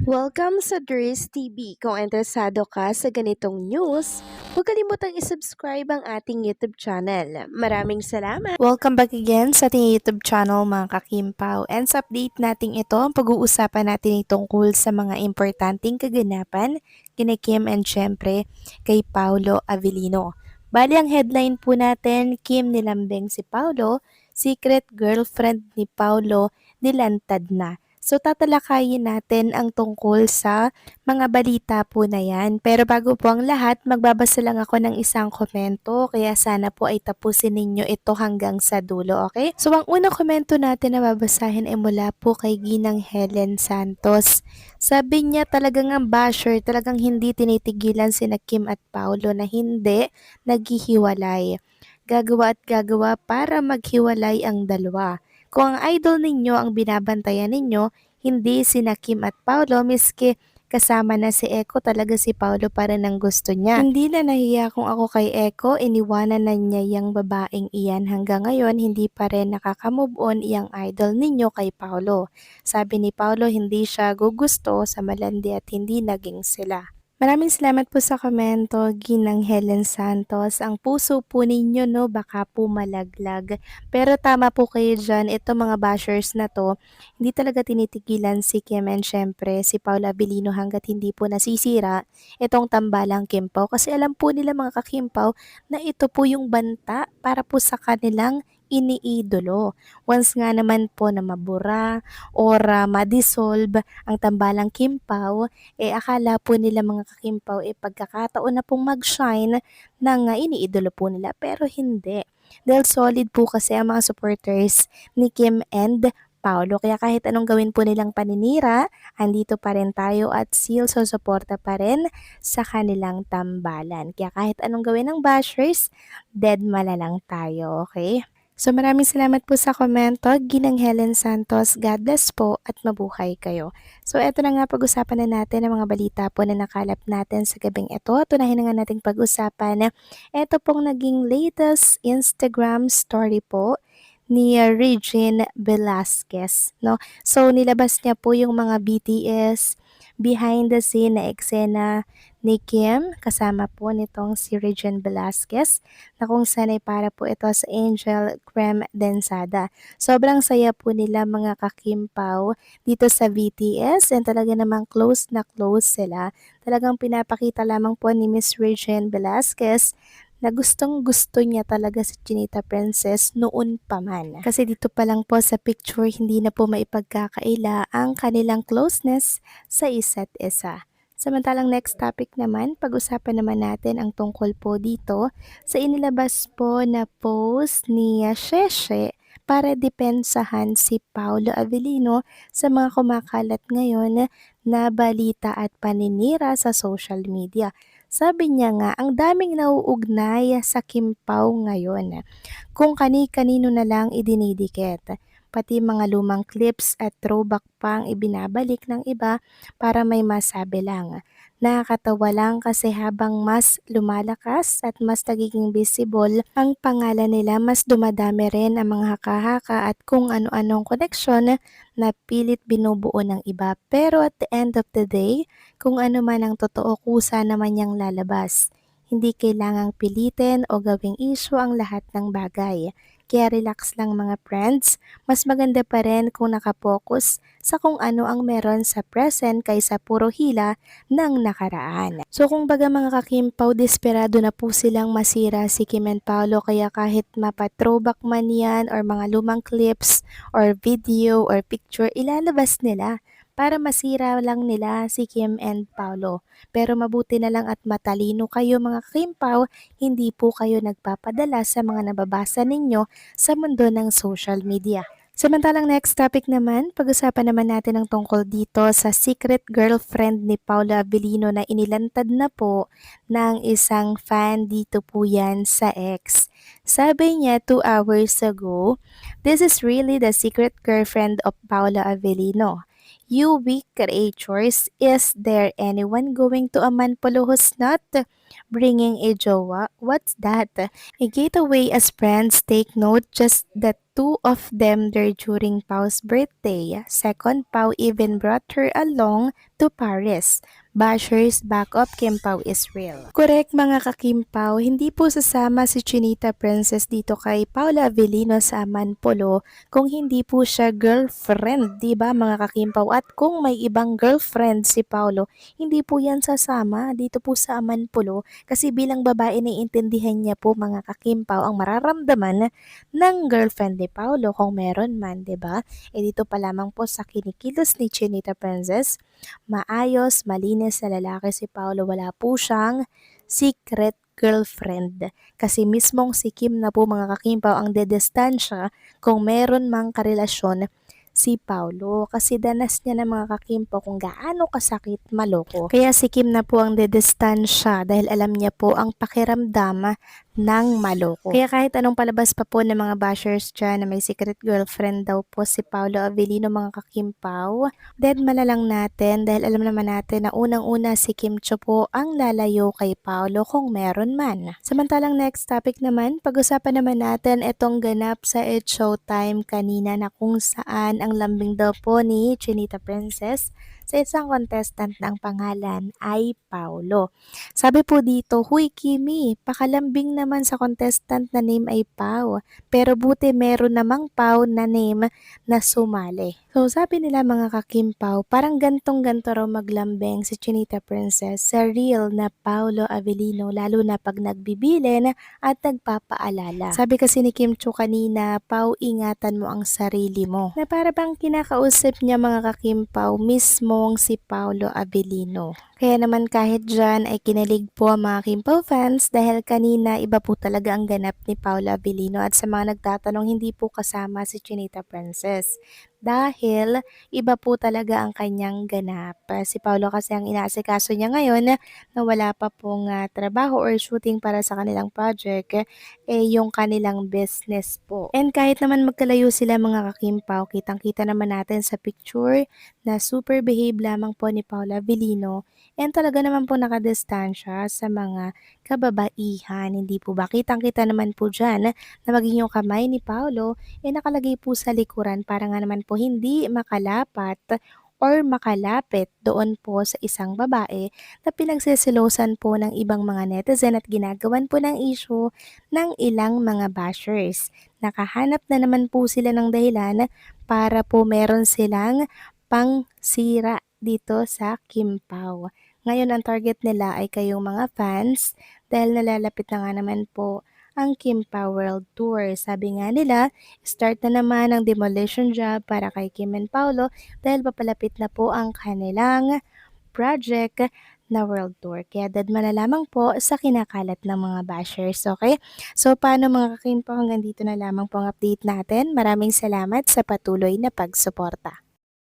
Welcome sa Dries TV. Kung interesado ka sa ganitong news, huwag kalimutang isubscribe ang ating YouTube channel. Maraming salamat! Welcome back again sa ating YouTube channel mga kakimpaw. And sa update natin ito, ang pag-uusapan natin ay tungkol sa mga importanteng kaganapan kina Kim and syempre kay Paolo Avellino. Bali ang headline po natin, Kim nilambing si Paolo, secret girlfriend ni Paolo nilantad na. So tatalakayin natin ang tungkol sa mga balita po na yan. Pero bago po ang lahat, magbabasa lang ako ng isang komento kaya sana po ay tapusin ninyo ito hanggang sa dulo, okay? So ang unang komento natin na babasahin ay mula po kay Ginang Helen Santos. Sabi niya talagang ang basher, talagang hindi tinitigilan sina Kim at Paolo na hindi naghihiwalay. Gagawa at gagawa para maghiwalay ang dalawa. Kung ang idol ninyo ang binabantayan ninyo, hindi sina Kim at Paolo, miski kasama na si Eko, talaga si Paolo pa rin ang gusto niya. Hindi na nahiya kung ako kay Eko, iniwanan na niya yung babaeng iyan. Hanggang ngayon, hindi pa rin nakaka-move on iyang idol ninyo kay Paolo. Sabi ni Paolo, hindi siya gugusto sa malandi at hindi naging sila. Maraming salamat po sa komento, Ginang Helen Santos. Ang puso po ninyo, no, baka po malaglag. Pero tama po kayo dyan, ito mga bashers na to, hindi talaga tinitigilan si Kim and syempre si Paula Avellino hanggat hindi po nasisira itong tambalang Kimpaw. Kasi alam po nila mga kakimpaw na ito po yung banta para po sa kanilang iniidolo. Once nga naman po na mabura or ma-dissolve ang tambalang Kimpaw, akala po nila mga kakimpaw pagkakataon na pong mag-shine ng iniidolo po nila, pero hindi. Dahil solid po kasi ang mga supporters ni Kim and Paolo, kaya kahit anong gawin po nilang paninira, andito pa rin tayo at still susuporta pa rin sa kanilang tambalan. Kaya kahit anong gawin ng bashers, dead malalang tayo, okay? So maraming salamat po sa komento, Ginang Helen Santos. God bless po at mabuhay kayo. So eto na nga, pag-usapan na natin ang mga balita po na nakalap natin sa gabing ito. Tunahin na nga nating pag-usapan. Ito pong naging latest Instagram story po ni Regine Velasquez, no? So nilabas niya po yung mga BTS behind the scene na eksena ni Kim kasama po nitong si Regine Velasquez na kung saan ay para po ito sa Angel Creme Densada. Sobrang saya po nila mga kakimpaw dito sa BTS and talaga namang close na close sila. Talagang pinapakita lamang po ni Miss Regine Velasquez na gustong gusto niya talaga si Chinita Princess noon pa man. Kasi dito pa lang po sa picture, hindi na po maipagkakaila ang kanilang closeness sa isa't isa. Samantalang next topic naman, pag-usapan naman natin ang tungkol po dito sa inilabas po na post ni Sheshe para depensahan si Paolo Avellino sa mga kumakalat ngayon na balita at paninira sa social media. Sabi niya nga, ang daming nauugnay sa Kimpaw ngayon. Kung kani-kanino na lang idinidikit. Pati mga lumang clips at throwback pang ibinabalik ng iba para may masabi lang. Nakakatawa lang kasi habang mas lumalakas at mas nagiging visible ang pangalan nila, mas dumadami rin ang mga haka-haka at kung ano-anong koneksyon na pilit binubuo ng iba. Pero at the end of the day, kung ano man ang totoo, kusa naman niyang lalabas. Hindi kailangang pilitin o gawing issue ang lahat ng bagay. Kaya relax lang mga friends, mas maganda pa rin kung nakapokus sa kung ano ang meron sa present kaysa puro hila ng nakaraan. So kung baga mga kakimpaw, desperado na po silang masira si Kim and Paolo, kaya kahit mapa-throwback man yan or mga lumang clips or video or picture, ilalabas nila para masira lang nila si Kim and Paolo. Pero mabuti na lang at matalino kayo mga Kimpaw, hindi po kayo nagpapadala sa mga nababasa ninyo sa mundo ng social media. Samantalang next topic naman, pag-usapan naman natin ang tungkol dito sa secret girlfriend ni Paula Avellino na inilantad na po ng isang fan dito po yan sa X. Sabi niya 2 hours ago, "This is really the secret girlfriend of Paula Avellino. You weak creatures, is there anyone going to a man polo who's not? bringing a jowa. What's that? A getaway as friends. Take note, just the two of them there during Pau's birthday. Second, Pau even brought her along to Paris. Bashers, back up, Kim Pao is real. Correct mga kakimpaw, hindi po sasama si Chinita Princess dito kay Paula Avellino sa Manpolo kung hindi po siya girlfriend, di ba mga kakimpaw? At kung may ibang girlfriend si Paulo, hindi po yan sasama dito po sa Manpolo kasi bilang babae naiintindihan niya po mga kakimpaw ang mararamdaman ng girlfriend ni Paulo kung meron man, di ba? E dito pa lamang po sa kinikilos ni Chinita Princess, maayos, malinis na lalaki si Paolo. Wala po siyang secret girlfriend. Kasi mismong si Kim na po mga kakimpaw ang dedistansya kung meron mang karelasyon si Paulo. Kasi danas niya na mga kakimpaw kung gaano kasakit maloko. Kaya si Kim na po ang dedistansya dahil alam niya po ang pakiramdam ng maloko. Kaya kahit anong palabas pa po ng mga bashers dyan na may secret girlfriend daw po si Paolo Avellino mga kakimpaw, dead malalang natin dahil alam naman natin na unang-una si Kim Cho po ang lalayo kay Paolo kung meron man. Samantalang next topic naman, pag-usapan naman natin itong ganap sa It's Showtime kanina na kung saan ang lambing daw po ni Chinita Princess sa isang contestant na ang pangalan ay Paolo. Sabi po dito, "Huy Kimi, pakalambing naman sa contestant na name ay Pau. Pero buti meron namang Pau na name na sumali." So sabi nila mga kakimpaw, parang gantong-ganto raw maglambing si Chinita Princess sa real na Paolo Avellino lalo na pag nagbibilin at nagpapaalala. Sabi kasi ni Kim Cho kanina, "Pau, ingatan mo ang sarili mo." Na para bang kinakausap niya mga kakimpaw mismong si Paolo Avellino. Kaya naman kahit dyan ay kinilig po ang mga Kimpaw fans dahil kanina iba po talaga ang ganap ni Paula Avellino at sa mga nagtatanong hindi po kasama si Chinita Princess. Dahil iba po talaga ang kanyang ganap. Si Paolo kasi ang inaasikaso niya ngayon na wala pa pong trabaho or shooting para sa kanilang project yung kanilang business po. And kahit naman magkalayo sila mga kakimpaw, kitang-kita naman natin sa picture na super behave lamang po ni Paula Avellino. And talaga naman po nakadistansya sa mga kababaihan. Hindi po ba? Kitang-kita naman po dyan na maging yung kamay ni Paolo nakalagay po sa likuran para nga naman po hindi makalapat or makalapit doon po sa isang babae na pinagsisilosan po ng ibang mga netizen at ginagawan po ng issue ng ilang mga bashers. Nakahanap na naman po sila ng dahilan para po meron silang pangsira dito sa Kimpaw. Ngayon ang target nila ay kayong mga fans dahil nalalapit na nga naman po ang Kimpaw World Tour. Sabi nga nila, start na naman ang demolition job para kay Kim and Paolo dahil papalapit na po ang kanilang project na World Tour. Kaya dadma na lamang po sa kinakalat ng mga bashers, okay? So paano mga kakimpaw, hanggang dito na lamang po ang update natin. Maraming salamat sa patuloy na pagsuporta.